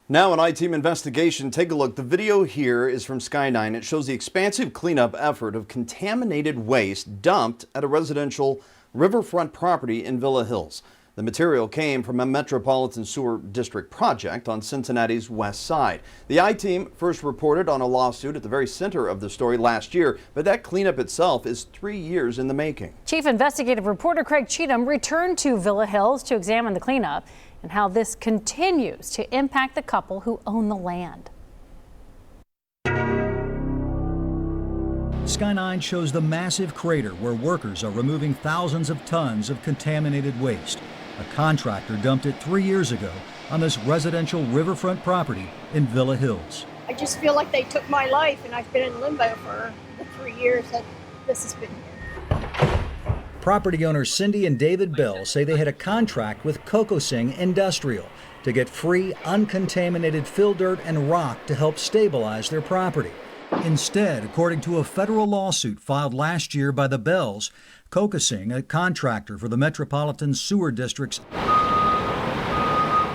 Now an I-Team investigation. Take a look. The video here is from Sky 9. It shows the expansive cleanup effort of contaminated waste dumped at a residential riverfront property in Villa Hills. The material came from a Metropolitan Sewer District project on Cincinnati's west side. The I-Team first reported on a lawsuit at the very center of the story last year, but that cleanup itself is 3 years in the making. Chief Investigative Reporter Craig Cheatham returned to Villa Hills to examine the cleanup and how this continues to impact the couple who own the land. Sky 9 shows the massive crater where workers are removing thousands of tons of contaminated waste. A contractor dumped it 3 years ago on this residential riverfront property in Villa Hills. I just feel like they took my life, and I've been in limbo for the 3 years that this has been here. Property owners Cindy and David Bell say they had a contract with Kokosing Industrial to get free, uncontaminated fill dirt and rock to help stabilize their property. Instead, according to a federal lawsuit filed last year by the Bells, Kokosing, a contractor for the Metropolitan Sewer District's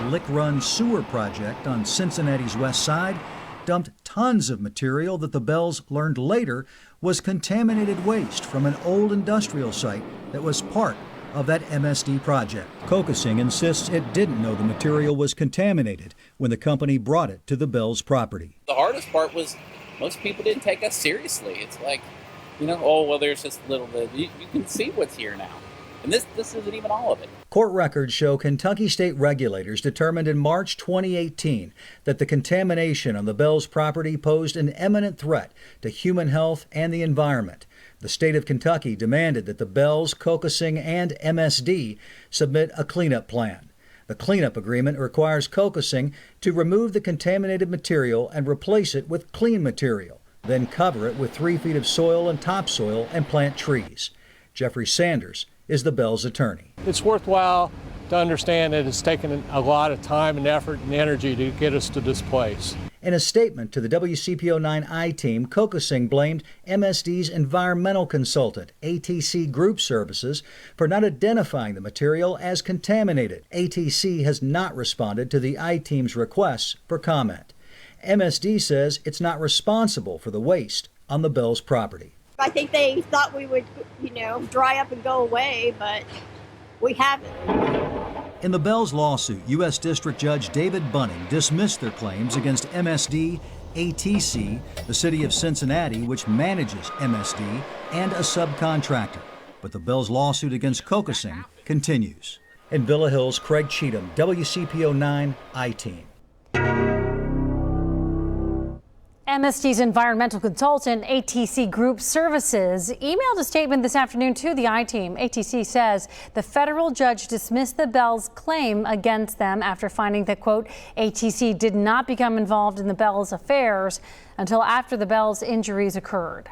Lick Run Sewer project on Cincinnati's west side, dumped tons of material that the Bells learned later was contaminated waste from an old industrial site that was part of that MSD project. Kokosing insists it didn't know the material was contaminated when the company brought it to the Bells property. The hardest part was most people didn't take us seriously. It's like, oh, well, there's just a little bit. You can see what's here now. And this isn't even all of it. Court records show Kentucky state regulators determined in March 2018 that the contamination on the Bells property posed an imminent threat to human health and the environment. The state of Kentucky demanded that the Bells, Kokosing, and MSD submit a cleanup plan. The cleanup agreement requires Kokosing to remove the contaminated material and replace it with clean material, then cover it with 3 feet of soil and topsoil and plant trees. Jeffrey Sanders is the Bells attorney. It's worthwhile to understand that it's taken a lot of time and effort and energy to get us to this place. In a statement to the WCPO9 I-Team, Kokosing blamed MSD's environmental consultant, ATC Group Services, for not identifying the material as contaminated. ATC has not responded to the I-Team's requests for comment. MSD says it's not responsible for the waste on the Bells property. I think they thought we would, dry up and go away, but we haven't. In the Bells lawsuit, U.S. District Judge David Bunning dismissed their claims against MSD, ATC, the city of Cincinnati, which manages MSD, and a subcontractor. But the Bells lawsuit against Kokosing continues. In Villa Hills, Craig Cheatham, WCPO 9 I-Team. MSD's environmental consultant, ATC Group Services, emailed a statement this afternoon to the I-Team. ATC says the federal judge dismissed the Bells' claim against them after finding that, quote, ATC did not become involved in the Bells' affairs until after the Bells' injuries occurred.